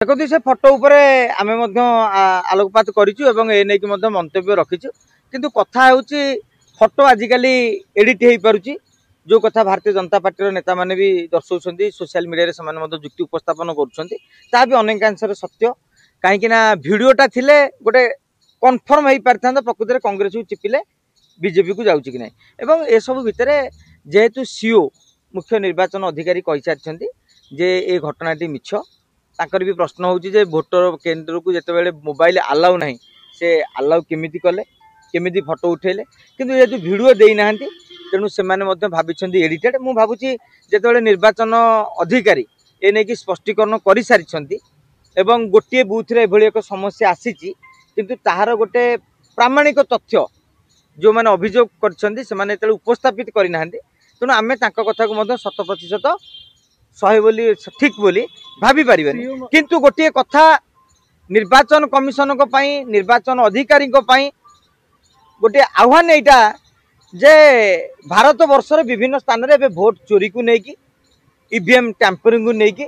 देखो से फोटो उपरे आमे आलोकपात करिछु एवं ए नै कि मंतव्य रखिछु किंतु कथा होउची फोटो आजिकली एडिट हो पारुची जो कथा भारतीय जनता पार्टी नेता माने भी दर्शाउछन्ती सोशल मीडिया रे समान जुक्ति उपस्थापन करुछन्ती ता भी अनेकांश सत्य कहीं भिडटा थिले गोटे कन्फर्म हो पारि था प्रकृत में कांग्रेस को चिपिले बीजेपी को जाऊँ कि ना एवं ए सब भितर जेहेतु सीओ मुख्य निर्वाचन अधिकारी कही सारी जे ए घटनाटी मिछ ताकर भी प्रश्न होउची जे भोटर केंद्र को जिते मोबाइल आलाउ नहीं से आलाउ केमिति कले केमिति फोटो उठेले किंतु जेहेतु वीडियो देई नाहंती तेणु से भाई एडिटेड मु भावुची जेते निर्वाचन अधिकारी ए नै कि स्पष्टीकरण कर सारी एवं गोटे बूथ रे एभली एक समस्या आसीची किंतु ताहार गोटे प्रामाणिक तथ्य जो मैंने अभियोग कर उपस्थापित करना तेणु आम कथा को 100% सही बोली ठीक बोली भाभी पारे किंतु गोटे कथा निर्वाचन कमिशन को पाई निर्वाचन अधिकारी को पाई गोटे आह्वान यहाँ जे भारत वर्षर विभिन्न स्थान रे भोट चोरी को लेकिन ईवीएम टैंपरिंग को लेकिन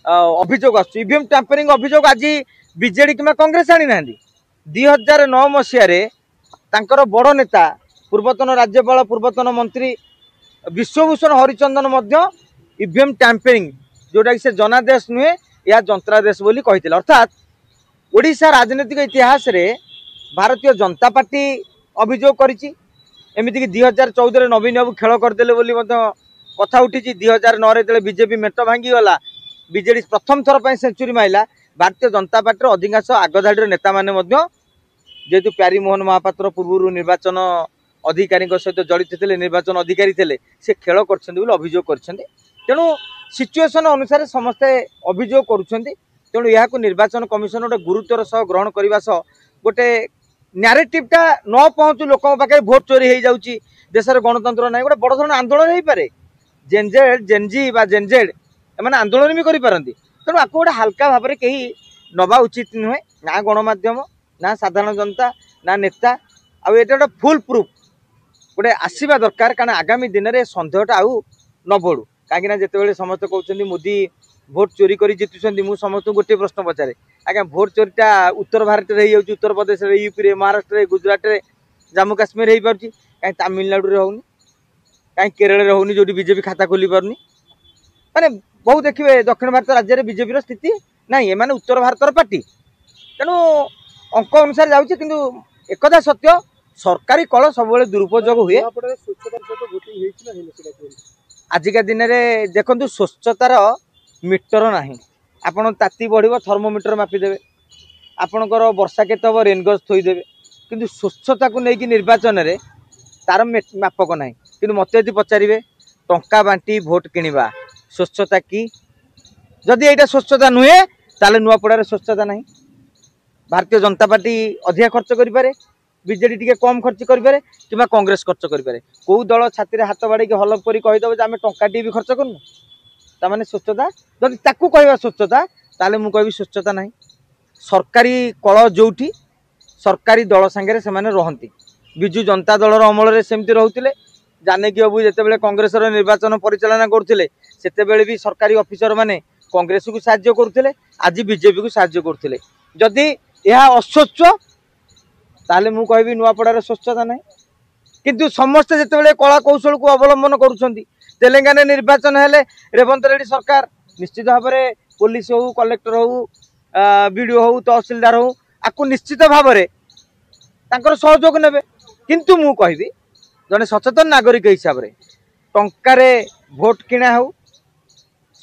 अभियोग ईवीएम टैंपरिंग अभियोग आज बीजेडी कि कांग्रेस आनी ना 2009 मसीह बड़ नेता पूर्वतन राज्यपाल पूर्वतन मंत्री विश्वभूषण हरिचंदन ईवीएम टैंपरिंग जोटा कि से जनादेश नुहे या जंत्रादेश बोली कही अर्थात ओडिशा राजनीतिक इतिहास रे भारतीय जनता पार्टी अभियोग करमिति कि 2014 नवीन बाबू खेल करदे बोली कथा उठी 2009 बीजेपी मेट भांगी गला बीजेडी प्रथम थर पर सेंचुरी माइला भारतीय जनता पार्टी अधिकांश आगधाड़ी नेता माने जेहेतु प्यारी मोहन महापात्र पूर्व निर्वाचन अधिकारी सहित जड़ित थे निर्वाचन अधिकारी थे से खेल कर तेणु सिचुएशन अनुसार समस्ते अभियोग करुँच यह निर्वाचन कमिशन गोटे गुरुत्वर सह ग्रहण करने सह गोटे न्यारेटिवटा न पहुँचू लोक पाखे भोट चोरी हो जाऊँगी देश में गणतंत्र ना गोटे बड़ धरण आंदोलन हो पारे जेनजेड जेनजी बा जेनजेड एम आंदोलन भी करें तेणु आपको गोटे हल्का भाव में कहीं नवा उचित नुहे ना गणमाध्यम ना साधारण जनता ना नेता आउ ये गोटे फुल प्रूफ गोटे आसवा दरकार कारण आगामी दिन में सन्देहटा आउ न बढ़ू कहीं जिते समस्त कहते मोदी भोट चोरी कर जीतुं मुझे समस्त गोटे प्रश्न पचारे आज्ञा भोट चोरीटा उत्तर भारत में उत्तर प्रदेश में यूपी महाराष्ट्र गुजरात में जम्मू काश्मीर हो पार्टी कहीं तमिलनाडु में होनी कहीं केरल में होनी जो बीजेपी खाता खोली पारनी माने बहुत देखिए दक्षिण भारत राज्य में बीजेपी स्थिति ना ये माने उत्तर भारतर पार्टी तेणु अंक अनुसार जाऊँगी किंतु एकदा सत्य सरकारी कल सब दुरुपयोग हुए आजिका दिन में देखो स्वच्छतार मीटर ना आपड़ ताती बढ़ थर्मोमीटर मापिदेवे आपणकर वर्षा केत हम रेनगज थोदेवे किंतु स्वच्छता को लेकिन निर्वाचन में तार मापक ना कि मत यदि पचारे टंका बांटी भोट किणवा स्वच्छता कि जदि यहाँ स्वच्छता नुहे ताले नुआपड़ा स्वच्छता ना भारतीय जनता पार्टी अधिका खर्च करें बीजेडी टी कम खर्च करें कि कांग्रेस खर्च करें कौ दल छाती हाथ बाड़ी हलप कर कहीदेव आम टंका भी खर्च करूँ ताने स्वच्छता जदि ताकू कह स्वच्छता ताले मु कह स्वच्छता ना सरकारी कल जोठी सरकारी दल सांगे से रहती विजु जनता दलर अमल सेमती रोते जानकी बाबू जिते कांग्रेस निर्वाचन परिचालना करते भी सरकारी ऑफिसर माने कांग्रेस को साहाय्य करते आज बीजेपी को साहाय्य करते जदि यह अस्वच्छ ताले मु कह नुआपड़ार स्वच्छता ना किंतु समस्ते जिते कला कौशल को अवलंबन करुँच तेलंगाना निर्वाचन हेले रेवंत रेड्डी सरकार निश्चित भाव में पुलिस हो कलेक्टर हो बीडीओ हो तहसिलदार हो आपको निश्चित भाव में सहयोग ने किंतु मु कहि जड़े सचेतन नागरिक हिसाब से टंकारे भोट किणा हो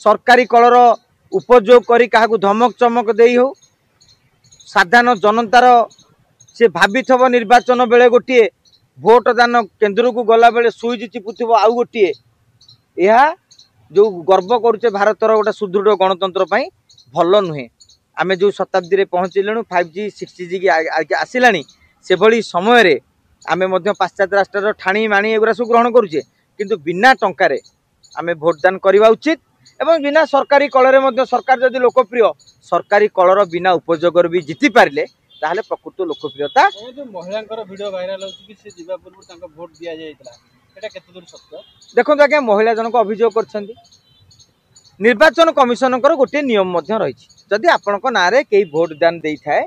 सरकारी कलर उपयोग करी क्या धमक चमक दे हो साधारण जनतार से भावी थव निर्वाचन बेले गोटे भोट दान केन्द्र को गला बेले सुईज चिपुव आउ गोटे यह जो गर्व करुचे भारतर गोटे सुदृढ़ गणतंत्र भल नुहे आमे जो शताब्दी रे पहुँचलु 5G 6G की आसला से भली समय आमे पाश्चात्य राष्ट्र ठाणी माणी एगुरा सब ग्रहण करुचे किंतु बिना टंकारे आमे भोटदान करवा उचित एवं बिना सरकारी कलर सरकार जदि लोकप्रिय सरकारी कलर बिना उपयोग भी जीति पारे ताहले प्रकृत लोकप्रियता महिला वीडियो भाइराल भोट दि देखो आज्ञा महिला जनक अभियोग कर निर्वाचन कमिशन गोटे नियम रही जदि आपण ना कई भोट दान दे थाए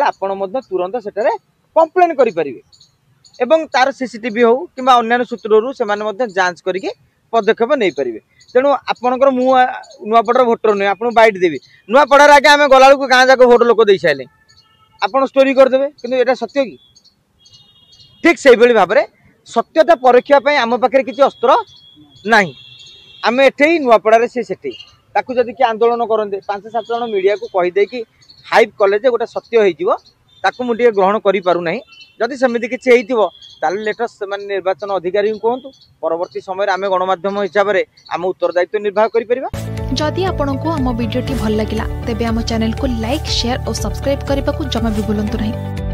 आपण तुरंत सेठारे कंप्लेन करें एवं तार सीसीटीवी हो कि अन्य सूत्रु से जांच करके पदक्षेप नहीं पारे। तेणु आपणकर मु नुआपड़ार भोटर नुहे आपको बैठ देवी नुआपड़ार आगे आम गला गाँ जाक भोट लोक दे सारे आपड़ स्टोरी करदे कि यहाँ सत्य कि ठीक से भाव में सत्यता परीक्षापी आम पाखे किसी अस्त्र ना आम एठे नुआपड़ा से जदि किए आंदोलन करते 5-7 जन मीडिया को कहीदे कि हाइप कले गोटे सत्य हो मुझे ग्रहण करूना जदि सेमती किसी लेटेस्ट से निर्वाचन अधिकारी कहतु परवर्ती समय आम गणमाध्यम हिसाब से आम उत्तरदायित्व निर्वाह करिपरिबा। जदि आपंक आम भिडी भल लगा तेब आम चैनल को लाइक शेयर और सब्सक्राइब करने को जमा भी भूलु नहीं।